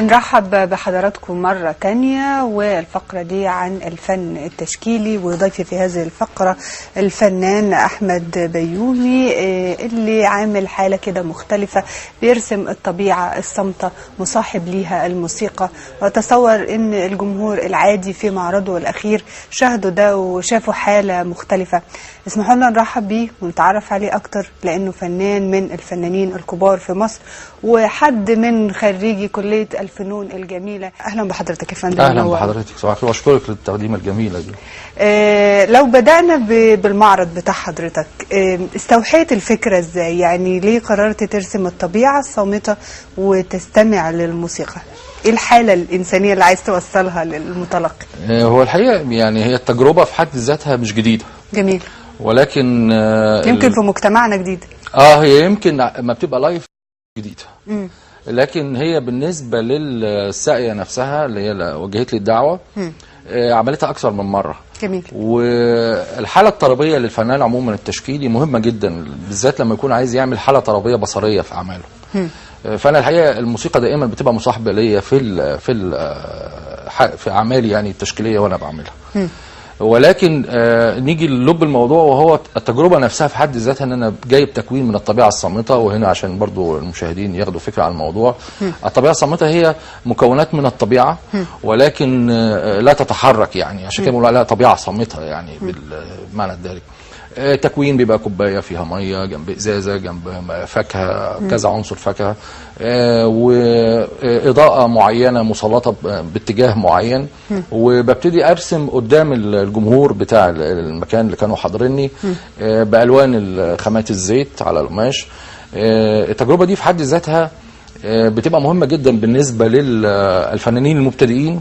بنرحب بحضراتكم مرة تانية، والفقرة دي عن الفن التشكيلي، وضيفي في هذه الفقرة الفنان أحمد بيومي اللي عامل حالة كده مختلفة، بيرسم الطبيعة الصامتة مصاحب ليها الموسيقى. وأتصور إن الجمهور العادي في معرضه الأخير شاهدوا ده وشافوا حالة مختلفة. اسمحوا لنا نرحب بيه ونتعرف عليه أكتر، لأنه فنان من الفنانين الكبار في مصر وحد من خريجي كلية الفنون الجميلة. أهلا بحضرتك يا فندم. أهلا بحضرتك، صباح الخير، وأشكرك للتقديمة الجميلة دي. لو بدأنا بالمعرض بتاع حضرتك، استوحيت الفكرة إزاي؟ يعني ليه قررت ترسم الطبيعة الصامتة وتستمع للموسيقى؟ إيه الحالة الإنسانية اللي عايز توصلها للمتلقي؟ هو الحقيقة يعني هي التجربة في حد ذاتها مش جديدة. جميل. ولكن يمكن في مجتمعنا جديد. هي يمكن ما بتبقى لايف جديدة. لكن هي بالنسبة للساقية نفسها اللي هي وجهت لي الدعوة، عملتها أكثر من مرة. جميل. والحالة الطربية للفنان عموما التشكيلي مهمة جدا، بالذات لما يكون عايز يعمل حالة طربية بصرية في أعماله. فأنا الحقيقة الموسيقى دائما بتبقى مصاحبة ليا في أعمالي يعني التشكيلية وأنا بعملها. ولكن نيجي للب الموضوع، وهو التجربة نفسها في حد ذاتها، ان انا جايب تكوين من الطبيعة الصامتة. وهنا عشان برضو المشاهدين ياخدوا فكرة عن الموضوع، الطبيعة الصامتة هي مكونات من الطبيعة ولكن لا تتحرك، يعني عشان كده بنقول عليها طبيعة صامتة يعني بالمعنى الدارج. تكوين بيبقى كوبايه فيها ميه، جنب ازازه، جنب فاكهه، كذا عنصر فاكهه، واضاءه معينه مسلطه باتجاه معين. وببتدي ارسم قدام الجمهور بتاع المكان اللي كانوا حاضريني بالوان خامات الزيت على القماش. التجربه دي في حد ذاتها بتبقى مهمه جدا بالنسبه للفنانين المبتدئين،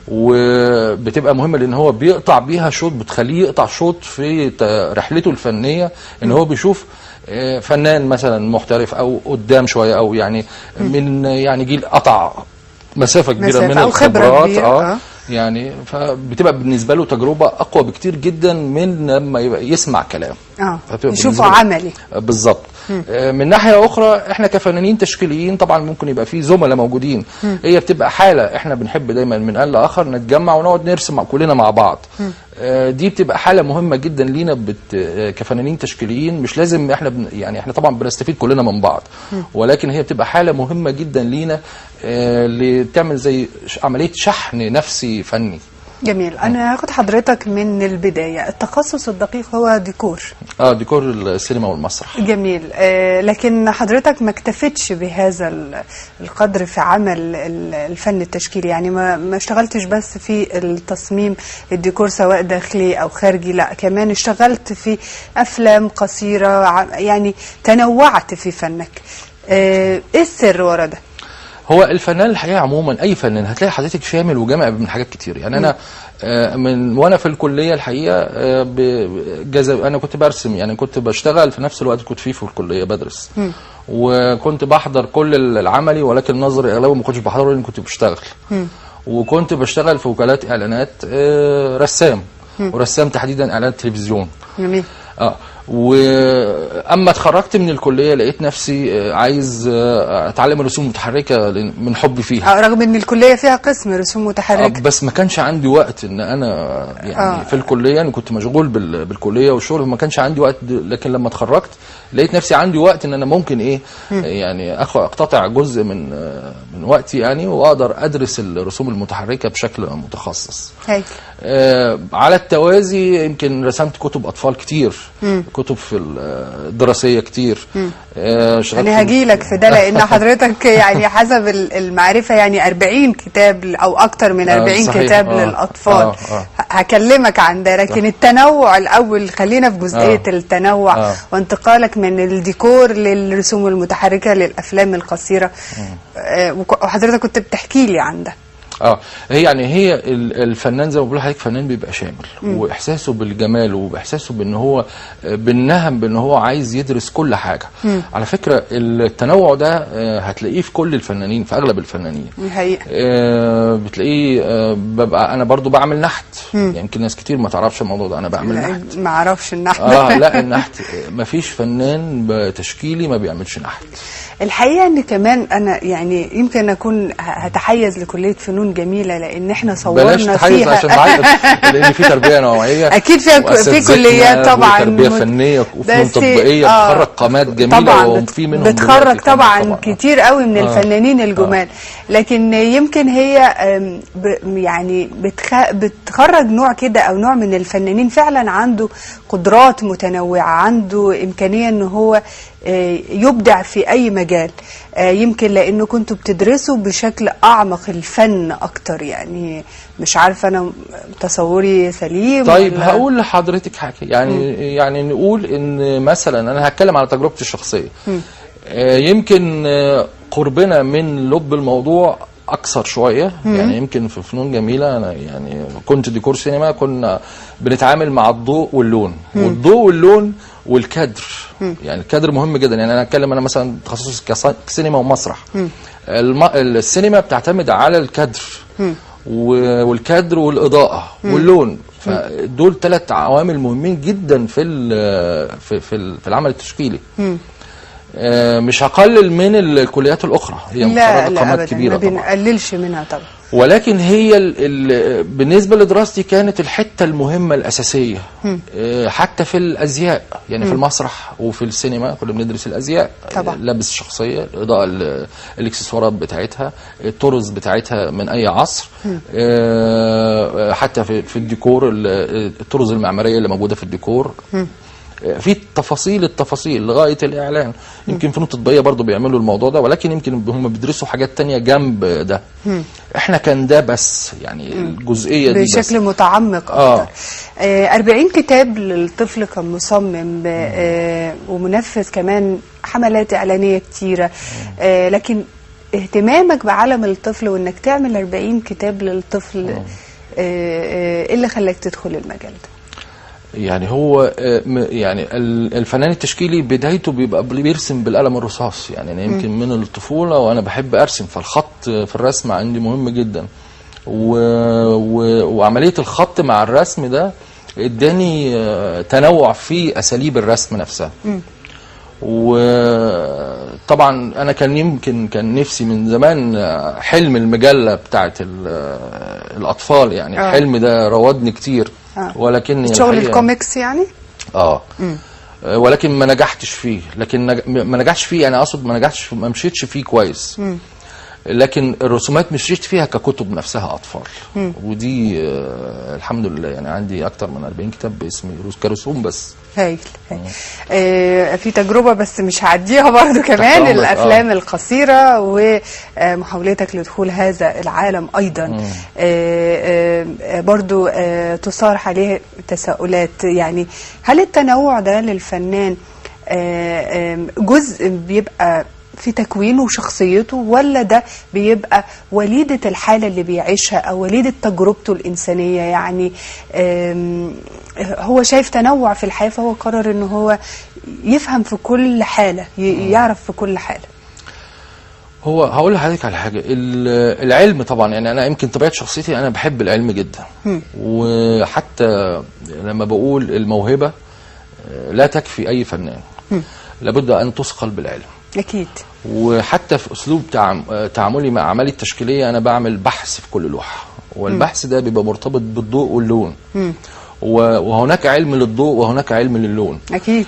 وبتبقى مهمه لان هو بيقطع بيها شوط، بتخليه يقطع شوط في رحلته الفنيه، ان هو بيشوف فنان مثلا محترف او قدام شويه، او يعني من يعني جيل قطع مسافه كبيره من الخبرات. يعني فبتبقى بالنسبه له تجربه اقوى بكتير جدا من لما يسمع كلام. يشوفه عملي. بالظبط. من ناحيه اخرى، احنا كفنانين تشكيليين طبعا ممكن يبقى في زملاء موجودين، هي بتبقى حاله احنا بنحب دايما من ان لاخر نتجمع ونقعد نرسم كلنا مع بعض. دي بتبقى حاله مهمه جدا لينا كفنانين تشكيليين. مش لازم احنا يعني احنا طبعا بنستفيد كلنا من بعض، ولكن هي بتبقى حاله مهمه جدا لينا اللي تعمل زي عمليه شحن نفسي فني. جميل. انا هاخد حضرتك من البدايه. التخصص الدقيق هو ديكور. ديكور السينما والمسرح. جميل. لكن حضرتك ما اكتفيتش بهذا القدر في عمل الفن التشكيلي، يعني ما اشتغلتش بس في التصميم الديكور سواء داخلي او خارجي، لا كمان اشتغلت في افلام قصيره، يعني تنوعت في فنك. ايه السر ورا ده؟ هو الفنان الحقيقه عموما اي فنان هتلاقي حضرتك شامل وجامع من حاجات كتير. يعني انا وانا في الكليه الحقيقه انا كنت برسم، يعني كنت بشتغل في نفس الوقت كنت فيه في الكليه بدرس. وكنت بحضر كل العملي، ولكن النظري اغلبه ما كنتش بحضره لان كنت بشتغل. وكنت بشتغل في وكالات اعلانات رسام، ورسام تحديدا اعلانات تلفزيون. جميل. واما اتخرجت من الكليه لقيت نفسي عايز اتعلم الرسوم المتحركه من حبي فيها، رغم ان الكليه فيها قسم رسوم متحركه. بس ما كانش عندي وقت ان انا يعني في الكليه انا كنت مشغول بالكليه والشغل، ما كانش عندي وقت. لكن لما اتخرجت لقيت نفسي عندي وقت ان انا ممكن يعني اقتطع جزء من وقتي يعني، واقدر ادرس الرسوم المتحركه بشكل متخصص. على التوازي يمكن رسمت كتب اطفال كتير، كتب في الدراسيه كتير. انا هجيلك في ده لان حضرتك يعني حسب المعرفه يعني 40 كتاب او اكتر من 40 كتاب للاطفال. هكلمك عن ده، لكن التنوع الاول، خلينا في جزئيه التنوع وانتقالك من الديكور للرسوم المتحركه للافلام القصيره. وحضرتك كنت بتحكي لي عن ده. هي يعني هي الفنان زي ما بقول لحضرتك، فنان بيبقى شامل، واحساسه بالجمال واحساسه بان هو بالنهم، بان هو عايز يدرس كل حاجه. على فكره التنوع ده هتلاقيه في كل الفنانين، في اغلب الفنانين الحقيقه. بتلاقيه ببقى انا برضو بعمل نحت. يمكن ناس كتير ما تعرفش الموضوع ده، انا بعمل نحت. ما اعرفش النحت. لا النحت ما فيش فنان تشكيلي ما بيعملش نحت. الحقيقه ان كمان انا يعني يمكن اكون هتحيز لكليه فنون جميله، لان احنا صورنا بلاش تحيز فيها عشان لان في تربيه نوعيه اكيد في كليات طبعا، تربيه فنيه وفنون تطبيقيه بتخرج قامات جميله طبعا، وفي منهم بتخرج طبعا كتير قوي من الفنانين الجمال. لكن يمكن هي يعني بتخرج نوع كده او نوع من الفنانين فعلا عنده قدرات متنوعه، عنده امكانيه ان هو يبدع في اي مجال. يمكن لانه كنتوا بتدرسوا بشكل اعمق الفن اكتر، يعني مش عارفه انا تصوري سليم. طيب هقول لحضرتك حاجه، يعني نقول ان مثلا انا هتكلم على تجربتي الشخصيه. يمكن قربنا من لب الموضوع اكثر شويه. يعني يمكن في فنون جميله انا يعني كنت ديكور سينما، كنا بنتعامل مع الضوء واللون، والضوء واللون والكادر. يعني الكادر مهم جدا. يعني انا اتكلم انا مثلا تخصصي كسينما ومسرح. السينما بتعتمد على الكادر والكادر والاضاءه واللون، فدول 3 عوامل مهمين جدا في العمل التشكيلي. مش هقلل من الكليات الاخرى، هي مخرجه قامات كبيره طبعا، ما بنقللش منها طبعا، ولكن هي بالنسبه لدراستي كانت الحته المهمه الاساسيه. حتى في الازياء، يعني في المسرح وفي السينما كنا بندرس الازياء طبعا، لبس الشخصيه، الاضاءه، الاكسسوارات بتاعتها، الطرز بتاعتها من اي عصر. حتى في الديكور، الطرز المعماريه اللي موجوده في الديكور، في التفاصيل لغايه الاعلان. يمكن فنون تطبيقيه برضو بيعملوا الموضوع ده، ولكن يمكن هم بيدرسوا حاجات تانية جنب ده. احنا كان ده بس، يعني الجزئيه دي بشكل متعمق اكتر. 40 كتاب للطفل كان مصمم ومنفذ كمان حملات اعلانيه كتيره. لكن اهتمامك بعالم الطفل وانك تعمل 40 كتاب للطفل، ايه اللي خلاك تدخل المجال ده؟ يعني هو يعني الفنان التشكيلي بدايته بيبقى بيرسم بالقلم الرصاص. يعني انا يمكن من الطفوله وانا بحب ارسم، فالخط في الرسم عندي مهم جدا. وعمليه الخط مع الرسم ده اداني تنوع في اساليب الرسم نفسها. وطبعا انا كان نفسي من زمان حلم المجله بتاعت الاطفال، يعني الحلم ده راودني كتير. ولكن شغل الكوميكس يعني ولكن ما نجحتش فيه. ما نجحتش فيه، يعني اقصد ما مشيتش فيه كويس. لكن الرسومات مشيت فيها ككتب نفسها اطفال. ودي الحمد لله يعني عندي اكتر من 40 كتاب باسمي كرسوم بس. هايل. في تجربه بس مش هعديها برضو كمان، الافلام القصيره ومحاولتك لدخول هذا العالم ايضا. برضو تصارح عليه تساؤلات. يعني هل التنوع ده للفنان جزء بيبقى في تكوينه وشخصيته، ولا ده بيبقى وليدة الحالة اللي بيعيشها أو وليدة تجربته الإنسانية؟ يعني هو شايف تنوع في الحياة فهو قرر إنه هو يفهم في كل حالة، يعرف في كل حالة. هو هقول لحضرتك على حاجة، العلم طبعا، يعني أنا يمكن طبيعة شخصيتي أنا بحب العلم جدا. وحتى لما بقول الموهبة لا تكفي أي فنان، لابد أن تثقل بالعلم. أكيد. وحتى في أسلوب تعاملي مع أعمالي التشكيلية أنا بعمل بحث في كل لوحة، والبحث ده بيبقى مرتبط بالضوء واللون. وهناك علم للضوء وهناك علم للون. أكيد.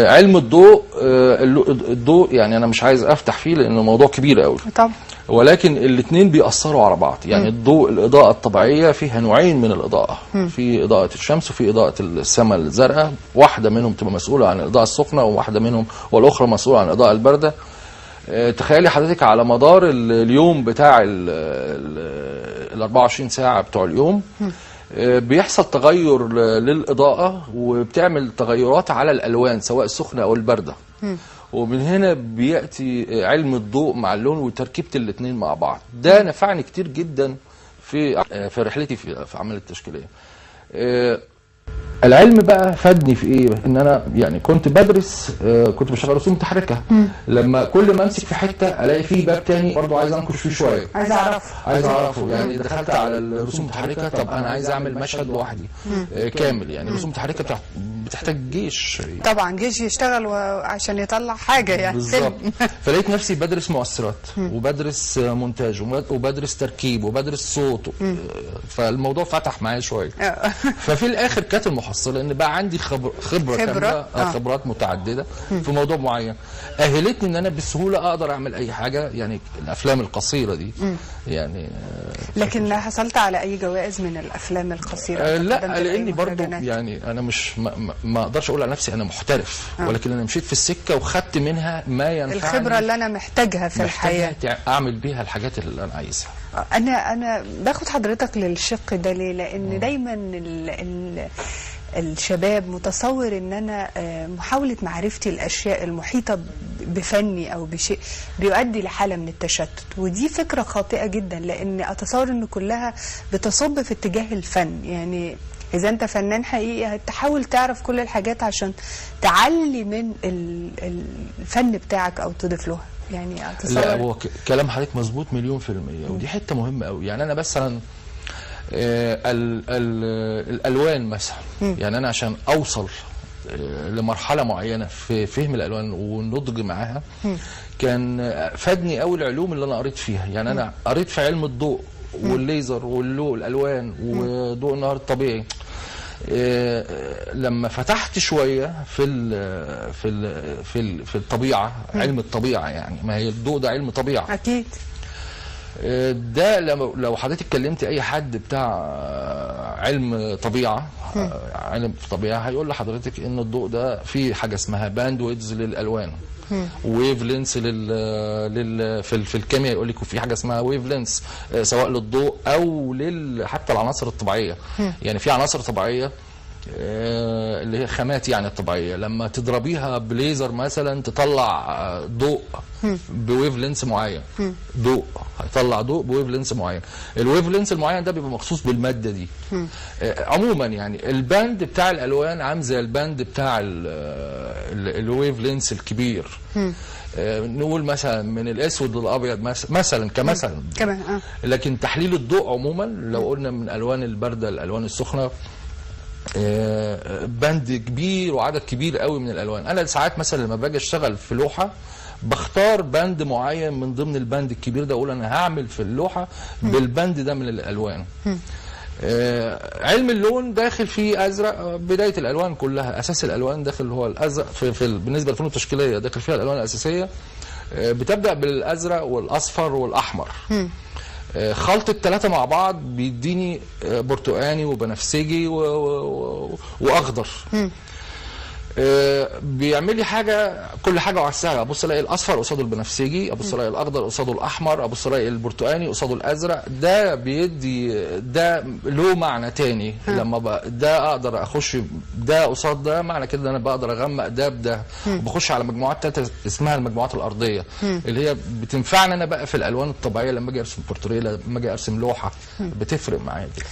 علم الضوء يعني أنا مش عايز أفتح فيه لأنه موضوع كبير قوي طبعا، ولكن الاثنين بيأثروا على بعض. يعني الضوء، الإضاءة الطبيعية فيها نوعين من الإضاءة، في إضاءة الشمس وفي إضاءة السماء الزرقاء. واحدة منهم تبقى مسؤولة عن الإضاءة السخنة، وواحدة منهم والأخرى مسؤولة عن الإضاءة الباردة. تخيلي حضرتك على مدار اليوم بتاع ال 24 ساعة بتوع اليوم بيحصل تغير للإضاءة، وبتعمل تغيرات على الألوان سواء السخنة أو الباردة. ومن هنا بياتي علم الضوء مع اللون وتركيبه الاثنين مع بعض. ده نفعني كتير جدا في رحلتي في عمل التشكيليه. العلم بقى فادني في ايه؟ ان انا يعني كنت بدرس، كنت بشتغل رسوم متحركه. لما كل ما امسك في حته الاقي فيه باب تاني برضه عايز انكش فيه شويه، عايز اعرفه. يعني دخلت على الرسوم المتحركه، طب انا عايز اعمل مشهد لوحدي كامل. يعني الرسوم المتحركه بتحتاج جيش، طبعا جيش يشتغل عشان يطلع حاجه يعني بالظبط. فلقيت نفسي بدرس مؤثرات وبدرس مونتاج وبدرس تركيب وبدرس صوت. فالموضوع فتح معايا شويه. ففي الاخر كانت المحصله ان بقى عندي خبره كامله، خبرات متعدده في موضوع معين اهلتني ان انا بسهوله اقدر اعمل اي حاجه. يعني الافلام القصيره دي يعني لكن حصلت على اي جوائز من الافلام القصيره؟ لا، لاني برضو يعني انا مش ما اقدرش اقول على نفسي انا محترف، ولكن انا مشيت في السكه وخدت منها ما ينفعني، الخبره اللي انا محتاجها في الحياه اعمل بيها الحاجات اللي انا عايزها. انا باخد حضرتك للشق ده ليه؟ لان دايما الشباب متصور ان انا محاولة معرفتي الاشياء المحيطة بفني او بشيء بيؤدي لحالة من التشتت، ودي فكرة خاطئة جدا، لان اتصور ان كلها بتصب في اتجاه الفن. يعني اذا انت فنان حقيقي هتحاول تعرف كل الحاجات عشان تعلي من الفن بتاعك او تضيف له. يعني اتصور لا، هو كلام حضرتك مظبوط 100%، ودي حتة مهمة قوي. يعني انا مثلا الالوان مثلا، يعني انا عشان اوصل لمرحله معينه في فهم الالوان والنضج معاها كان فادني قوي العلوم اللي انا قريت فيها. يعني انا قريت في علم الضوء والليزر والالوان وضوء النهار الطبيعي. لما فتحت شويه في الطبيعه، علم الطبيعه، يعني ما هي الضوء ده علم طبيعه اكيد. ده لو حضرتك اتكلمت اي حد بتاع علم طبيعه، علم طبيعه، هيقول لحضرتك ان الضوء ده فيه حاجه اسمها باند ويدز للالوان، ويف لينس في الكيمياء يقول لك في حاجه اسمها ويف لينس، سواء للضوء او حتى العناصر الطبيعيه. يعني في عناصر طبيعيه اللي هي خامات يعني الطبيعيه، لما تضربيها بليزر مثلا تطلع ضوء بويف لينس معين، ضوء هيطلع ضوء بويف لينس معين. الويف لينس المعين ده بيبقى مخصوص بالماده دي. عموما يعني الباند بتاع الالوان عامل زي الباند بتاع الويف لينس الكبير. نقول مثلا من الاسود للابيض مثلا كمثلا كمان. لكن تحليل الضوء عموما لو قلنا من الالوان البارده للالوان السخنه، بند كبير وعدد كبير قوي من الالوان. انا ساعات مثلا لما باجي اشتغل في لوحه بختار بند معين من ضمن البند الكبير ده، اقول انا هعمل في اللوحه بالبند ده من الالوان. علم اللون داخل فيه ازرق، بدايه الالوان كلها، اساس الالوان داخل هو الازرق. بالنسبه للفنون التشكيليه داخل فيها الالوان الاساسيه، بتبدا بالازرق والاصفر والاحمر. خلط الثلاثه مع بعض بيديني برتقاني وبنفسجي واخضر. بيعمل لي حاجه، كل حاجه وعكسها. ابص الاقي الاصفر قصاده البنفسجي، ابص الاقي الاخضر قصاده الاحمر، ابص الاقي البرتقاني قصاده الازرق. ده بيدي، ده له معنى تاني. لما ده اقدر اخش ده قصاد ده، معنى كده انا بقدر اغمق ده بده. وبخش على مجموعات ثالثه اسمها المجموعات الارضيه، اللي هي بتنفعني انا بقى في الالوان الطبيعيه لما اجي ارسم بورتريه، لما اجي ارسم لوحه، بتفرق معايا دي.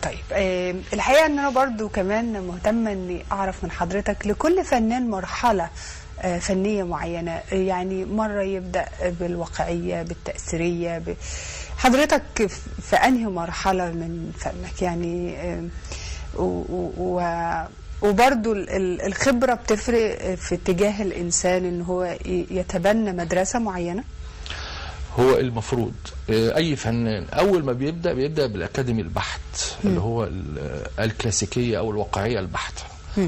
طيب، الحقيقه ان انا برضو كمان مهتمه اني اعرف من حضرتك لكل فنان مرحله فنيه معينه. يعني مره يبدا بالواقعيه، بالتاثيريه، حضرتك في انهي مرحله من فنك؟ يعني وبرضو الخبره بتفرق في اتجاه الانسان ان هو يتبنى مدرسه معينه؟ هو المفروض اي فنان اول ما بيبدا بالاكاديمي البحت، اللي هو الكلاسيكيه او الواقعيه البحته،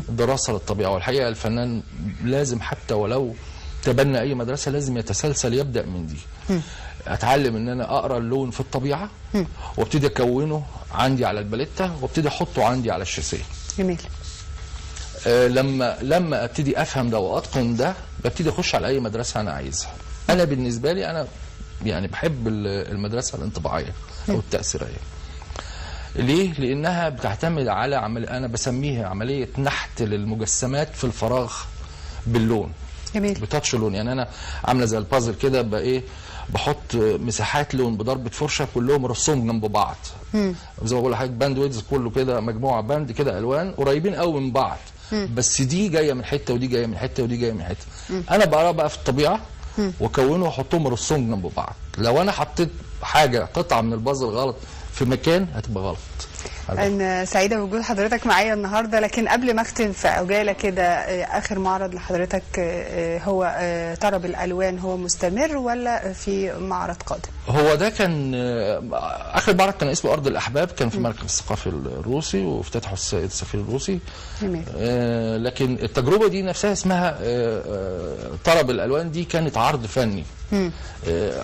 دراسه للطبيعه. والحقيقه الفنان لازم حتى ولو تبنى اي مدرسه لازم يتسلسل، يبدا من دي. اتعلم ان انا اقرا اللون في الطبيعه، وابتدي اكونه عندي على الباليتا، وابتدي احطه عندي على الشاسيه. جميل. لما ابتدي افهم ده واتقن ده، ببتدي اخش على اي مدرسه انا عايزها. انا بالنسبه لي انا يعني بحب المدرسه الانطباعيه او التاثيريه. ليه؟ لانها بتعتمد على انا بسميها عمليه نحت للمجسمات في الفراغ باللون. جميل. بتاتش لون. يعني انا عامله زي البازل كده، بقى ايه، بحط مساحات لون بضربه فرشه كلهم رصهم جنب بعض. زي ما بقول لحضرتك باند ويدز كله كده مجموعه باند كده الوان قريبين قوي من بعض. بس دي جايه من حته ودي جايه من حته ودي جايه من حته. انا بقرا بقى في الطبيعه واكونه واحطهم رصهم جنب بعض. لو انا حطيت حاجه قطعه من البازل غلط في مكان هتبقى غلط. أنا سعيدة بوجود حضرتك معايا النهاردة، لكن قبل ما أختم في عجالة كده، آخر معرض لحضرتك هو طرب الألوان، هو مستمر ولا في معرض قادم؟ هو ده كان آخر معرض كان اسمه أرض الأحباب، كان في المركز الثقافي الروسي وافتتحه السيد السفير الروسي. جميل. لكن التجربة دي نفسها اسمها طرب الألوان، دي كانت عرض فني.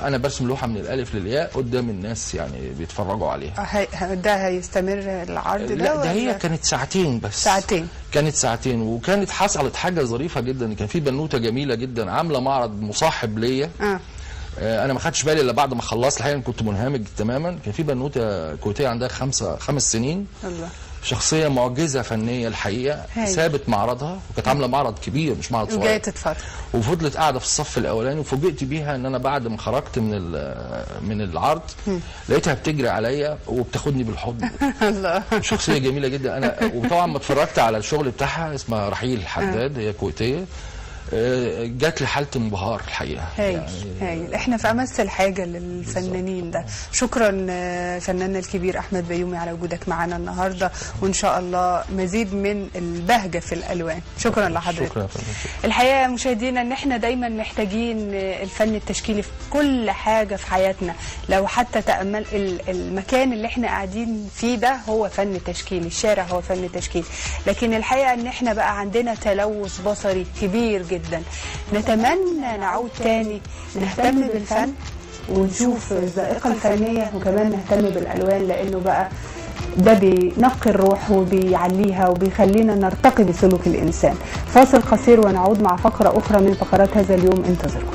أنا برسم لوحة من الألف للياء قدام الناس يعني بيتفرجوا عليها. ده هيستمر العرض ده؟ لا، ده هي كانت ساعتين بس. ساعتين. كانت ساعتين، وكانت حصلت حاجة ظريفة جدا. كان في بنوتة جميلة جدا عاملة معرض مصاحب ليا. انا ما خدتش بالي الا بعد ما خلصت، الحقيقه كنت منهمك تماما. كان في بنوته كويتيه عندها 5 سنين. الله. شخصيه معجزه فنيه الحقيقه. سابت معرضها وكانت عامله معرض كبير مش معرض صغير، وجايه تتفرج، وفضلت قاعده في الصف الاولاني. وفوجئت بيها ان انا بعد ما خرجت من العرض لقيتها بتجري عليا وبتاخدني بالحضن. الله. شخصيه جميله جدا. انا وطبعا ما اتفرجت على الشغل بتاعها، اسمها رحيل حداد، هي كويتيه. جات لي حاله انبهار الحقيقه. هايل هايل. احنا في امس الحاجه للفنانين ده. شكرا فناننا الكبير احمد بيومي على وجودك معنا النهارده، وان شاء الله مزيد من البهجه في الالوان. شكرا لحضرتك. شكرا. الحقيقه مشاهدينا ان احنا دايما محتاجين الفن التشكيلي في كل حاجه في حياتنا. لو حتى تامل المكان اللي احنا قاعدين فيه ده هو فن تشكيلي، الشارع هو فن تشكيلي، لكن الحقيقه ان احنا بقى عندنا تلوث بصري كبير جدا. نتمنى نعود تاني نهتم بالفن ونشوف الذائقة الفنية، وكمان نهتم بالألوان، لأنه بقى ده بينقي الروح وبيعليها وبيخلينا نرتقي بسلوك الإنسان. فاصل قصير ونعود مع فقرة أخرى من فقرات هذا اليوم، انتظروا.